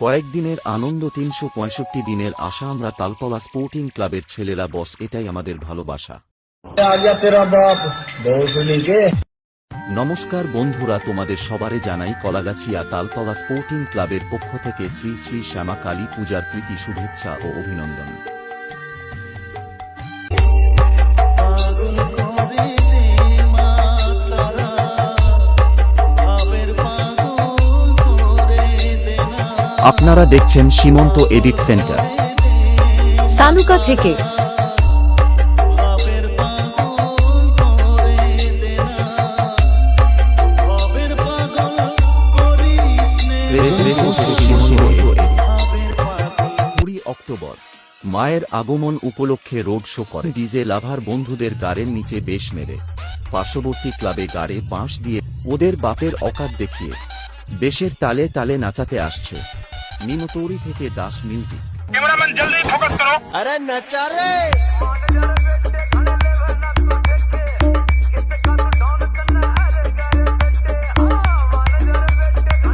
কয়েকদিনের আনন্দ, 365 দিনের আশা। আমরা তালতলা স্পোর্টিং ক্লাবের ছেলেরা বস, এটাই আমাদের ভালোবাসা। নমস্কার বন্ধুরা, তোমাদের সবারে জানাই কলাগাছিয়া তালতলা স্পোর্টিং ক্লাবের পক্ষ থেকে শ্রী শ্রী শ্যামা কালী পূজার প্রীতি শুভেচ্ছা ও অভিনন্দন। আপনারা দেখছেন সীমন্ত এডিট সেন্টার, সানুকা থেকে। অক্টোবর মায়ের আগমন উপলক্ষে রোড শো করে ডিজে লাভার বন্ধুদের গাড়ির নিচে বেশ মেরে পার্শ্ববর্তী ক্লাবে গাড়ে বাঁশ দিয়ে ওদের বাপের অকাত দেখিয়ে বেশের তালে তালে নাচাতে আসছে নিমতৌরি থেকে দাস মিউজিক। कैमरामैन जल्दी फोकस करो। अरे नचा रे।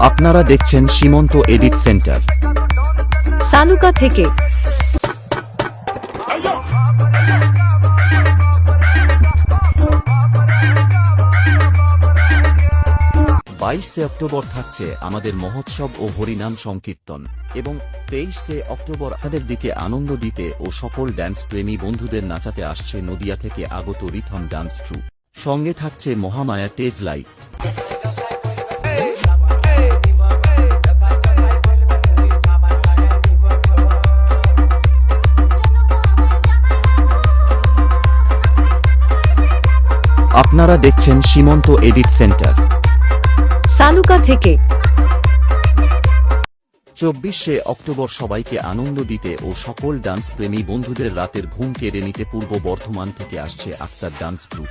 আপনারা দেখছেন সীমন্ত এডিট সেন্টার, সানুকা থেকে। 22 অক্টোবর থাকছে আমাদের মহোৎসব ও হরিনাম সংকীর্তন এবং 23 অক্টোবর আমাদের দিকে আনন্দ দিতে ও সকল ড্যান্স প্রেমী বন্ধুদের নাচাতে আসছে নদিয়া থেকে আগত রিথম ডান্স ট্রুপ। সঙ্গে থাকছে মহামায়া তেজ লাইট। আপনারা দেখছেন সীমন্ত এডিট সেন্টার, সানুকা থেকে। 24 অক্টোবর সবাইকে আনন্দ দিতে ও সকল ডান্স প্রেমী বন্ধুদের রাতের ঘুম কেড়ে নিতে পূর্ব বর্ধমান থেকে আসছে আক্তার ডান্স গ্রুপ।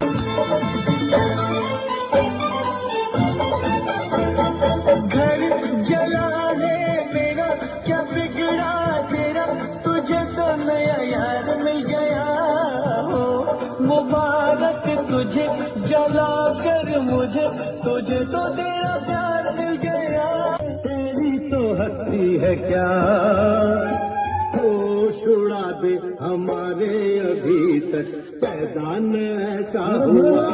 मुबारक तुझे जला कर मुझे, तुझे तो तेरा प्यार मिल गया। तेरी तो हस्ती है क्या, होश उड़ा दे हमारे अभी तक पैदा न ऐसा हुआ।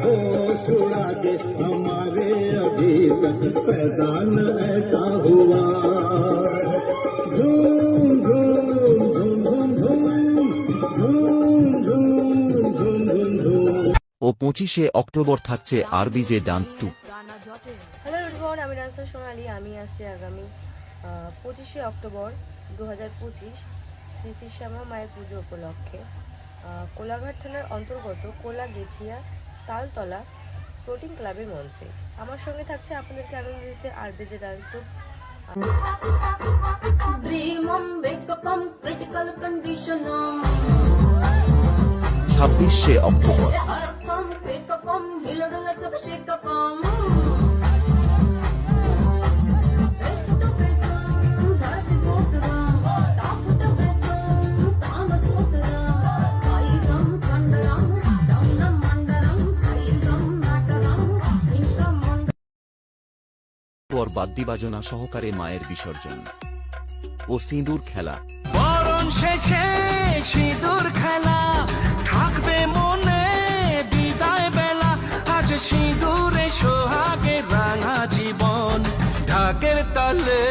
होश उड़ा दे हमारे अभी तक पैदा न ऐसा हुआ। झूम झूम झूम झूम झूम। ও 25 অক্টোবর থাকছে আরবিজে ডান্স ট্রুপ। হ্যালো এভরিওয়ান, আমি ডান্সার সোনালি। আমি আসছি আগামী 25 অক্টোবর 2025 শ্রী শ্রী শ্যামা মায়ের পুজো উপলক্ষে কোলাঘাট থানার অন্তর্গত কোলাগেছিয়া তালতলা স্পোর্টিং ক্লাবের মঞ্চে। আমার সঙ্গে থাকছে আপনাদেরকে আনন্দ দিতে আরবিজে ডান্স ট্রুপ। 26 অক্টোবর বাদ্যিবাজনা সহকারে মায়ের বিসর্জন ও সিঁদুর খেলা। বরণ শেষে সিঁদুর খেলা থাকবে মনে বিদায় বেলা। আজ সিঁদুরে সোহাগে রাঙা জীবন, ঢাকের তালে